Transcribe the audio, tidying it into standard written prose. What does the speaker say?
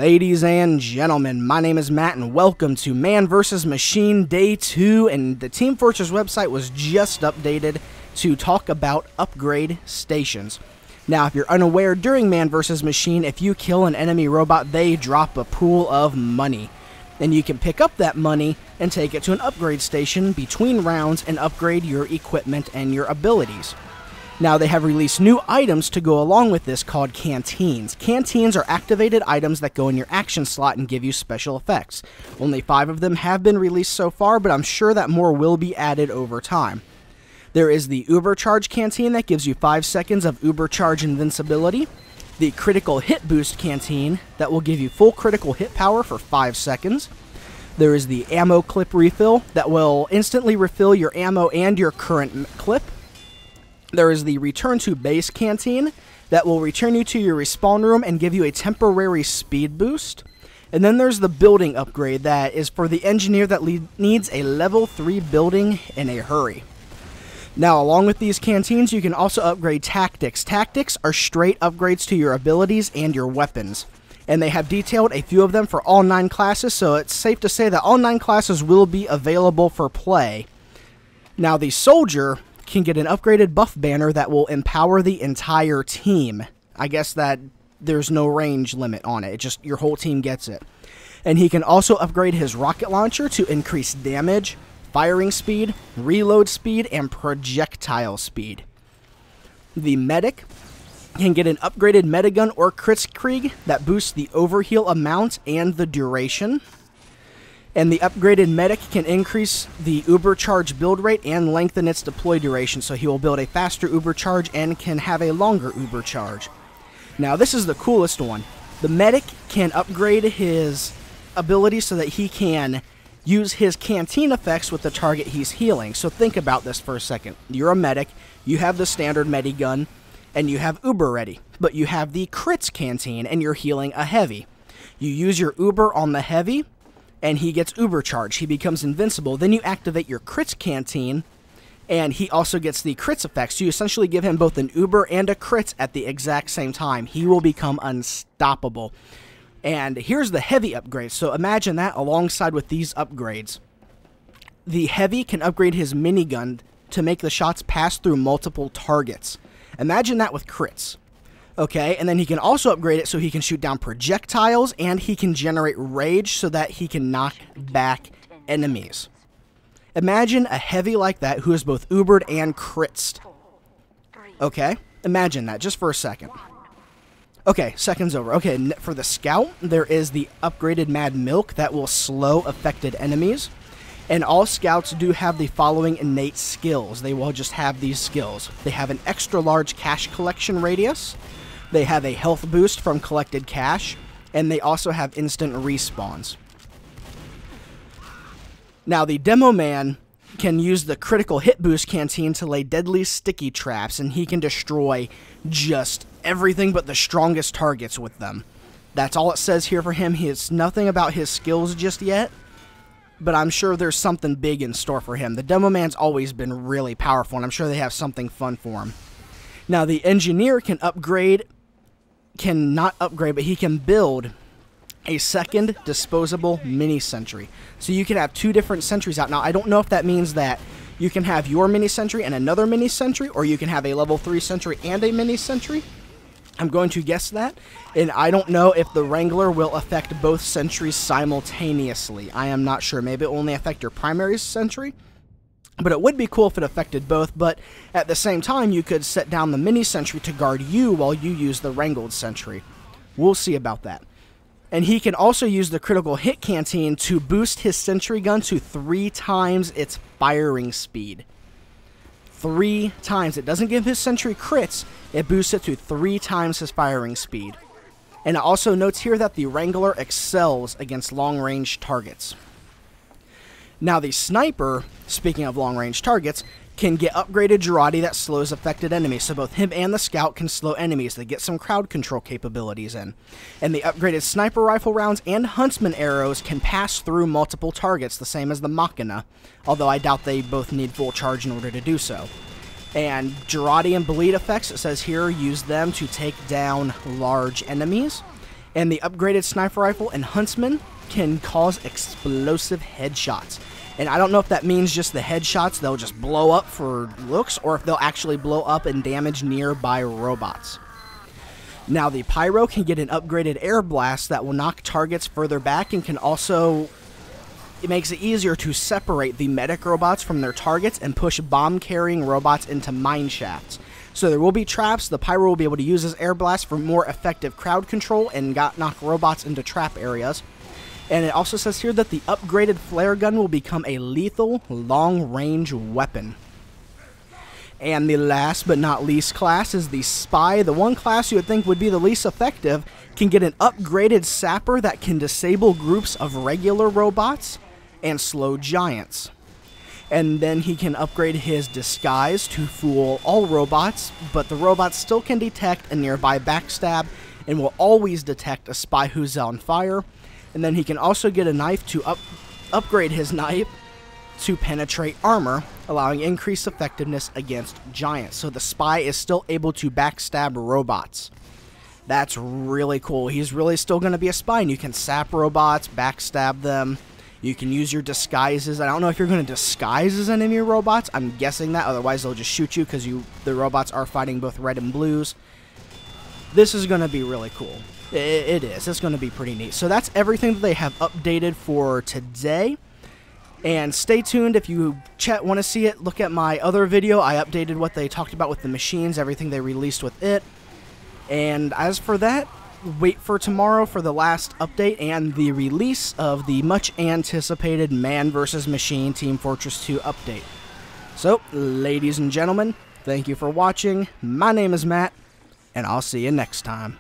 Ladies and gentlemen, my name is Matt and welcome to Man vs. Machine Day 2, and the Team Fortress website was just updated to talk about upgrade stations. Now, if you're unaware, during Man vs. Machine, if you kill an enemy robot, they drop a pool of money. And you can pick up that money and take it to an upgrade station between rounds and upgrade your equipment and your abilities. Now, they have released new items to go along with this called canteens. Canteens are activated items that go in your action slot and give you special effects. Only 5 of them have been released so far, but I'm sure that more will be added over time. There is the Uber Charge Canteen that gives you 5 seconds of Uber Charge invincibility. The Critical Hit Boost Canteen that will give you full critical hit power for 5 seconds. There is the Ammo Clip Refill that will instantly refill your ammo and your current clip. There is the Return to Base Canteen that will return you to your respawn room and give you a temporary speed boost. And then there's the Building Upgrade that is for the engineer that needs a level 3 building in a hurry. Now, along with these canteens, you can also upgrade tactics. Tactics are straight upgrades to your abilities and your weapons. And they have detailed a few of them for all 9 classes, so it's safe to say that all 9 classes will be available for play. Now, the Soldier can get an upgraded buff banner that will empower the entire team. I guess that there's no range limit on it. It's just your whole team gets it. And he can also upgrade his rocket launcher to increase damage, firing speed, reload speed, and projectile speed. The Medic can get an upgraded Medigun or Kritzkrieg that boosts the overheal amount and the duration. And the upgraded Medic can increase the Uber Charge build rate and lengthen its deploy duration, so he will build a faster Uber Charge and can have a longer Uber Charge. Now, this is the coolest one. The Medic can upgrade his ability so that he can use his canteen effects with the target he's healing. So think about this for a second. You're a medic, you have the standard Medigun, and you have Uber ready, but you have the Crits Canteen and you're healing a heavy. You use your Uber on the heavy, and he gets Uber Charge. He becomes invincible. Then you activate your Crits Canteen, and he also gets the Crits effects. So you essentially give him both an Uber and a Crits at the exact same time. He will become unstoppable. And here's the Heavy upgrade. So imagine that alongside with these upgrades. The Heavy can upgrade his minigun to make the shots pass through multiple targets. Imagine that with Crits. Okay, and then he can also upgrade it so he can shoot down projectiles and he can generate rage so that he can knock back enemies. Imagine a heavy like that who is both Ubered and Critzed. Okay, imagine that just for a second. Okay, seconds over. Okay, for the Scout, there is the upgraded Mad Milk that will slow affected enemies. And all Scouts do have the following innate skills. They will just have these skills. They have an extra large cash collection radius. They have a health boost from collected cash, and they also have instant respawns. Now, the Demo Man can use the Critical Hit Boost Canteen to lay deadly sticky traps, and he can destroy just everything but the strongest targets with them. That's all it says here for him. It's nothing about his skills just yet, but I'm sure there's something big in store for him. The Demo Man's always been really powerful, and I'm sure they have something fun for him. Now, the Engineer can not upgrade, but he can build a second disposable mini sentry. So you can have 2 different sentries out. Now, I don't know if that means that you can have your mini sentry and another mini sentry, or you can have a level 3 sentry and a mini sentry. I'm going to guess that, and I don't know if the Wrangler will affect both sentries simultaneously. I am not sure. Maybe it will only affect your primary sentry, but it would be cool if it affected both. But at the same time, you could set down the mini sentry to guard you while you use the Wrangled sentry. We'll see about that. And he can also use the Critical Hit Canteen to boost his sentry gun to 3 times its firing speed. 3 times. It doesn't give his sentry crits, it boosts it to 3 times his firing speed. And it also notes here that the Wrangler excels against long-range targets. Now, the Sniper, speaking of long-range targets, can get upgraded Girardi that slows affected enemies. So both him and the Scout can slow enemies. They get some crowd control capabilities in. And the upgraded Sniper Rifle rounds and Huntsman arrows can pass through multiple targets, the same as the Machina, although I doubt they both need full charge in order to do so. And Girardi and Bleed effects, it says here, use them to take down large enemies. And the upgraded sniper rifle and huntsman can cause explosive headshots. And I don't know if that means just the headshots, they'll just blow up for looks, or if they'll actually blow up and damage nearby robots. Now the pyro can get an upgraded air blast that will knock targets further back, and can also, it makes it easier to separate the medic robots from their targets and push bomb carrying robots into mine shafts. So there will be traps. The pyro will be able to use his air blast for more effective crowd control and knock robots into trap areas. And it also says here that the upgraded flare gun will become a lethal long-range weapon. And the last but not least class is the Spy. The one class you would think would be the least effective can get an upgraded sapper that can disable groups of regular robots and slow giants. And then he can upgrade his disguise to fool all robots, but the robots still can detect a nearby backstab and will always detect a spy who's on fire. And then he can also get a knife to upgrade his knife to penetrate armor, allowing increased effectiveness against giants. So the spy is still able to backstab robots. That's really cool. He's really still going to be a spy, and you can sap robots, backstab them. You can use your disguises. I don't know if you're going to disguise as enemy robots. I'm guessing that. Otherwise, they'll just shoot you because the robots are fighting both red and blues. This is going to be really cool. It is. It's going to be pretty neat. So that's everything that they have updated for today. And stay tuned if you want to see it. Look at my other video. I updated what they talked about with the machines, everything they released with it. And as for that, wait for tomorrow for the last update and the release of the much anticipated Man vs. Machine Team Fortress 2 update. So, ladies and gentlemen, thank you for watching. My name is Matt, and I'll see you next time.